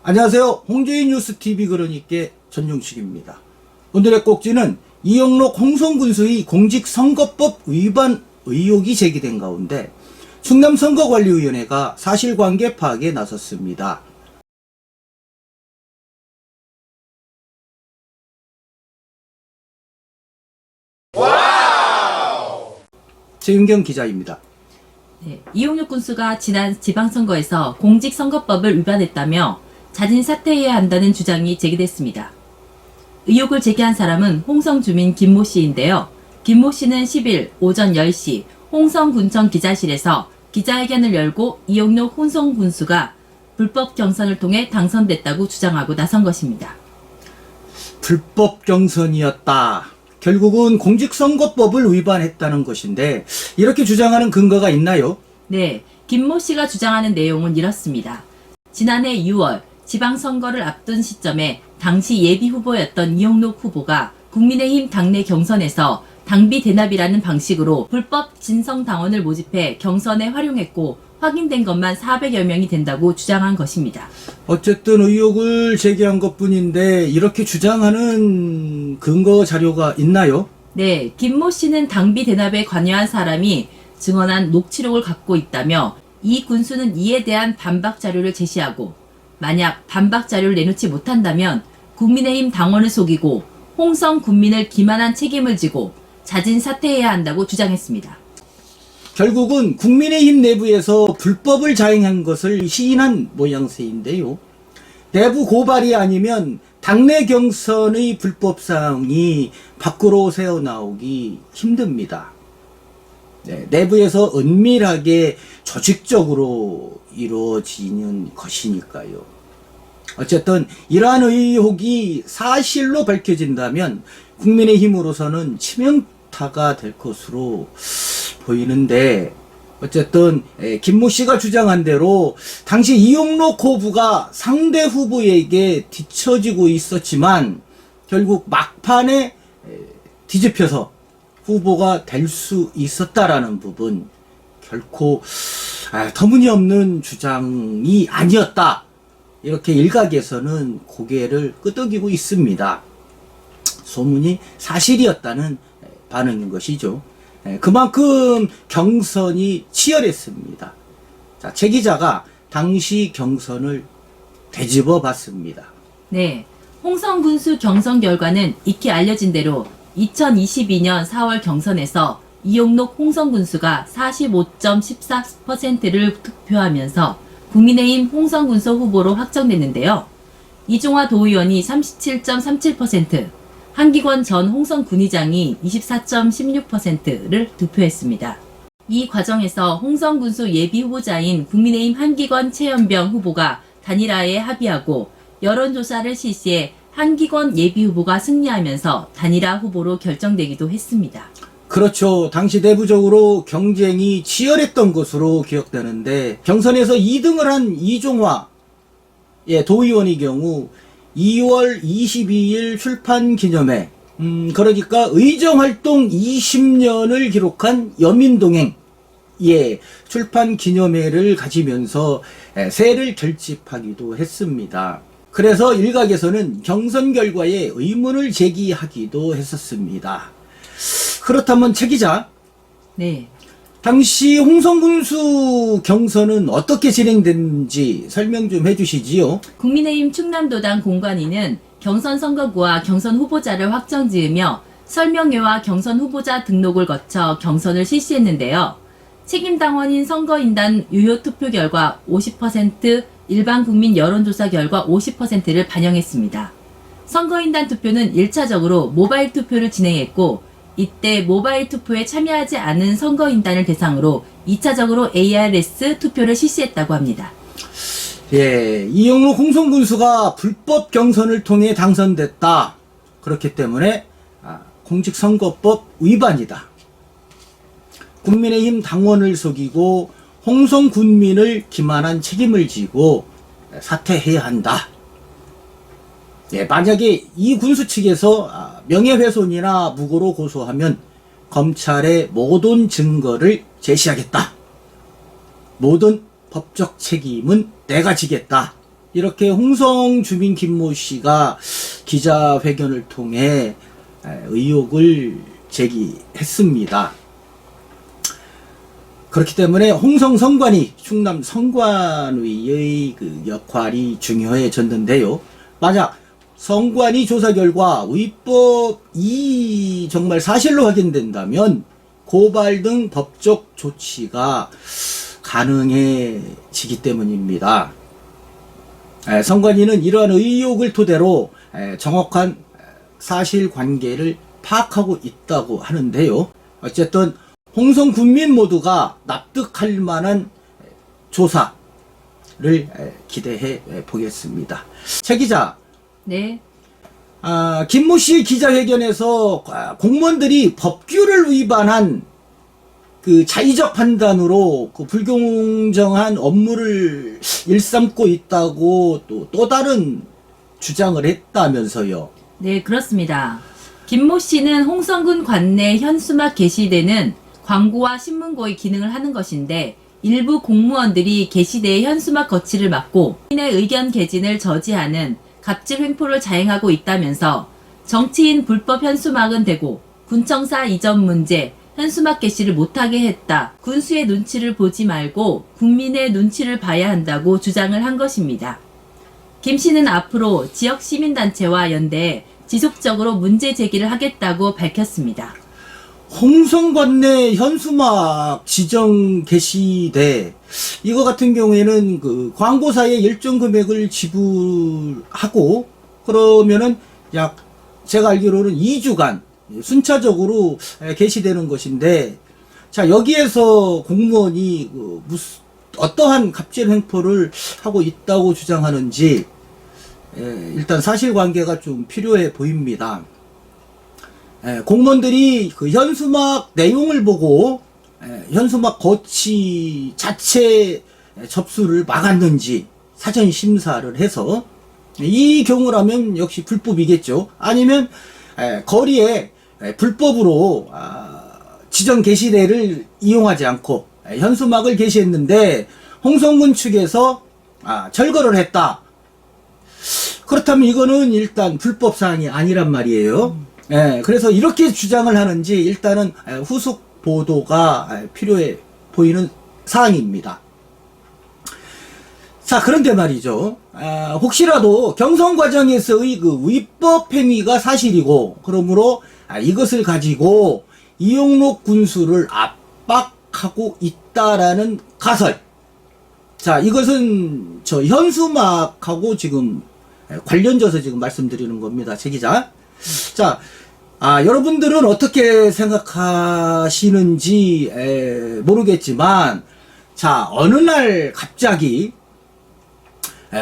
안녕하세요. 홍주인 뉴스TV 그러니까 전용식입니다. 오늘의 꼭지는 이영록 홍성군수의 공직선거법 위반 의혹이 제기된 가운데 충남선거관리위원회가 사실관계 파악에 나섰습니다. 최윤경 기자입니다. 네, 이용록 군수가 지난 지방선거에서 공직선거법을 위반했다며 자진 사퇴해야 한다는 주장이 제기됐습니다. 의혹을 제기한 사람은 홍성 주민 김모 씨인데요. 김모 씨는 10일 오전 10시 홍성군청 기자실에서 기자회견을 열고 이용록 홍성 군수가 불법 경선을 통해 당선됐다고 주장하고 나선 것입니다. 불법 경선이었다. 결국은 공직선거법을 위반했다는 것인데 이렇게 주장하는 근거가 있나요? 네, 김모 씨가 주장하는 내용은 이렇습니다. 지난해 6월 지방선거를 앞둔 시점에 당시 예비후보였던 이용록 후보가 국민의힘 당내 경선에서 당비 대납이라는 방식으로 불법 진성당원을 모집해 경선에 활용했고 확인된 것만 400여 명이 된다고 주장한 것입니다. 어쨌든 의혹을 제기한 것뿐인데 이렇게 주장하는 근거 자료가 있나요? 네, 김모 씨는 당비 대납에 관여한 사람이 증언한 녹취록을 갖고 있다며 이 군수는 이에 대한 반박 자료를 제시하고 만약 반박 자료를 내놓지 못한다면 국민의힘 당원을 속이고 홍성 군민을 기만한 책임을 지고 자진 사퇴해야 한다고 주장했습니다. 결국은 국민의힘 내부에서 불법을 자행한 것을 시인한 모양새인데요. 내부 고발이 아니면 당내 경선의 불법사항이 밖으로 새어나오기 힘듭니다. 네, 내부에서 은밀하게 조직적으로 이루어지는 것이니까요. 어쨌든 이러한 의혹이 사실로 밝혀진다면 국민의힘으로서는 치명타가 될 것으로 보이는데 어쨌든 김모 씨가 주장한 대로 당시 이용록 후보가 상대 후보에게 뒤처지고 있었지만 결국 막판에 뒤집혀서 후보가 될 수 있었다라는 부분 결코 터무니없는 주장이 아니었다. 이렇게 일각에서는 고개를 끄덕이고 있습니다. 소문이 사실이었다는 반응인 것이죠. 그만큼 경선이 치열했습니다. 자, 최 기자가 당시 경선을 되짚어 봤습니다. 네, 홍성 군수 경선 결과는 익히 알려진 대로 2022년 4월 경선에서 이용록 홍성 군수가 45.14%를 득표하면서 국민의힘 홍성 군수 후보로 확정됐는데요. 이종화 도의원이 37.37%, 한기권 전 홍성 군의장이 24.16%를 득표했습니다. 이 과정에서 홍성 군수 예비 후보자인 국민의힘 한기권 최연병 후보가 단일화에 합의하고 여론조사를 실시해 한기권 예비 후보가 승리하면서 단일화 후보로 결정되기도 했습니다. 그렇죠. 당시 내부적으로 경쟁이 치열했던 것으로 기억되는데 경선에서 2등을 한 이종화 도의원의 경우 2월 22일 출판 기념회 그러니까 의정활동 20년을 기록한 여민동행 출판 기념회를 가지면서 세를 결집하기도 했습니다. 그래서 일각에서는 경선 결과에 의문을 제기하기도 했었습니다. 그렇다면 최 기자, 네. 당시 홍성군수 경선은 어떻게 진행됐는지 설명 좀 해주시지요. 국민의힘 충남도당 공관위는 경선 선거구와 경선 후보자를 확정지으며 설명회와 경선 후보자 등록을 거쳐 경선을 실시했는데요. 책임당원인 선거인단 유효 투표 결과 50%, 일반 국민 여론조사 결과 50%를 반영했습니다. 선거인단 투표는 1차적으로 모바일 투표를 진행했고 이때 모바일 투표에 참여하지 않은 선거인단을 대상으로 2차적으로 ARS 투표를 실시했다고 합니다. 이영록 홍성군수가 불법 경선을 통해 당선됐다. 그렇기 때문에 공직선거법 위반이다. 국민의힘 당원을 속이고 홍성군민을 기만한 책임을 지고 사퇴해야 한다. 만약에 이 군수 측에서 명예훼손이나 무고로 고소하면 검찰에 모든 증거를 제시하겠다. 모든 법적 책임은 내가 지겠다. 이렇게 홍성 주민 김모 씨가 기자회견을 통해 의혹을 제기했습니다. 그렇기 때문에 홍성 성관이 충남 성관위의 그 역할이 중요해졌는데요. 만약 성관위 조사 결과 위법이 정말 사실로 확인된다면 고발 등 법적 조치가 가능해지기 때문입니다. 성관위는 이러한 의혹을 토대로 정확한 사실관계를 파악하고 있다고 하는데요. 어쨌든 홍성 군민 모두가 납득할 만한 조사를 기대해 보겠습니다. 최 기자, 네. 김모 씨 기자회견에서 공무원들이 법규를 위반한 그 자의적 판단으로 그 불공정한 업무를 일삼고 있다고 또 다른 주장을 했다면서요. 네, 그렇습니다. 김모 씨는 홍성군 관내 현수막 게시되는 광고와 신문고의 기능을 하는 것인데 일부 공무원들이 게시대의 현수막 거치를 막고 시민의 의견 개진을 저지하는 갑질 횡포를 자행하고 있다면서 정치인 불법 현수막은 되고 군청사 이전 문제, 현수막 게시를 못하게 했다. 군수의 눈치를 보지 말고 국민의 눈치를 봐야 한다고 주장을 한 것입니다. 김 씨는 앞으로 지역 시민단체와 연대해 지속적으로 문제 제기를 하겠다고 밝혔습니다. 홍성 관내 현수막 지정 게시대 이거 같은 경우에는 그 광고사에 일정 금액을 지불하고 그러면은 약 제가 알기로는 2주간 순차적으로 게시되는 것인데, 자 여기에서 공무원이 어떠한 갑질 횡포를 하고 있다고 주장하는지 일단 사실관계가 좀 필요해 보입니다. 공무원들이 그 현수막 내용을 보고 현수막 거치 자체 접수를 막았는지 사전 심사를 해서 이 경우라면 역시 불법이겠죠. 아니면 거리에 불법으로 지정 게시대를 이용하지 않고 현수막을 게시했는데 홍성군 측에서 절거를 했다. 그렇다면 이거는 일단 불법 사항이 아니란 말이에요. 그래서 이렇게 주장을 하는지 일단은 후속 보도가 필요해 보이는 사항입니다. 자, 그런데 말이죠. 혹시라도 경선 과정에서의 그 위법 행위가 사실이고, 그러므로 이것을 가지고 이용록 군수를 압박하고 있다라는 가설. 자, 이것은 저 현수막하고 지금 관련져서 지금 말씀드리는 겁니다. 최 기자. 자, 여러분들은 어떻게 생각하시는지 모르겠지만, 자, 어느 날 갑자기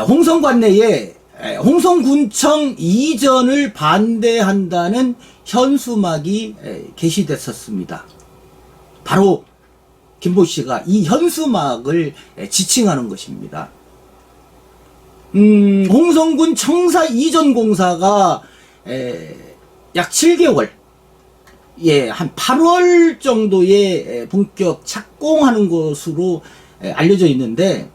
홍성 관내에 홍성군청 이전을 반대한다는 현수막이 게시됐었습니다. 바로 김모 씨가 이 현수막을 지칭하는 것입니다. 홍성군 청사 이전 공사가 약 7개월, 한 8월 정도에 본격 착공하는 것으로 알려져 있는데,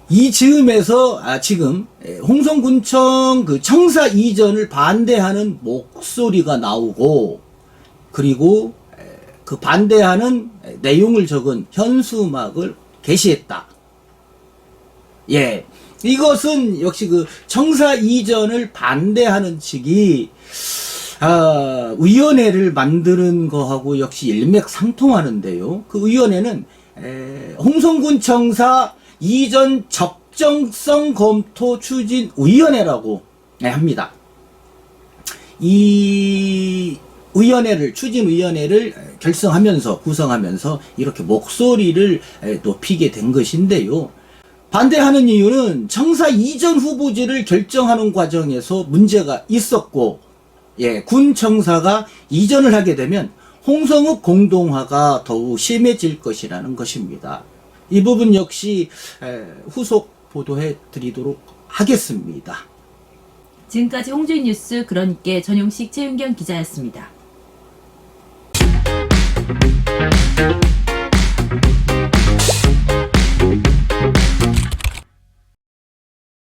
이 즈음에서 지금 홍성군청 그 청사 이전을 반대하는 목소리가 나오고, 그리고 그 반대하는 내용을 적은 현수막을 게시했다. 이것은 역시 그 청사 이전을 반대하는 측이 위원회를 만드는 거하고 역시 일맥상통하는데요. 그 위원회는 홍성군 청사 이전 적정성 검토 추진 위원회라고 합니다. 이 위원회를 추진위원회를 구성하면서 이렇게 목소리를 높이게 된 것인데요. 반대하는 이유는 청사 이전 후보지를 결정하는 과정에서 문제가 있었고, 군 청사가 이전을 하게 되면 홍성읍 공동화가 더욱 심해질 것이라는 것입니다. 이 부분 역시 후속 보도해 드리도록 하겠습니다. 지금까지 홍주인 뉴스 그러니까 전용식 최윤경 기자였습니다.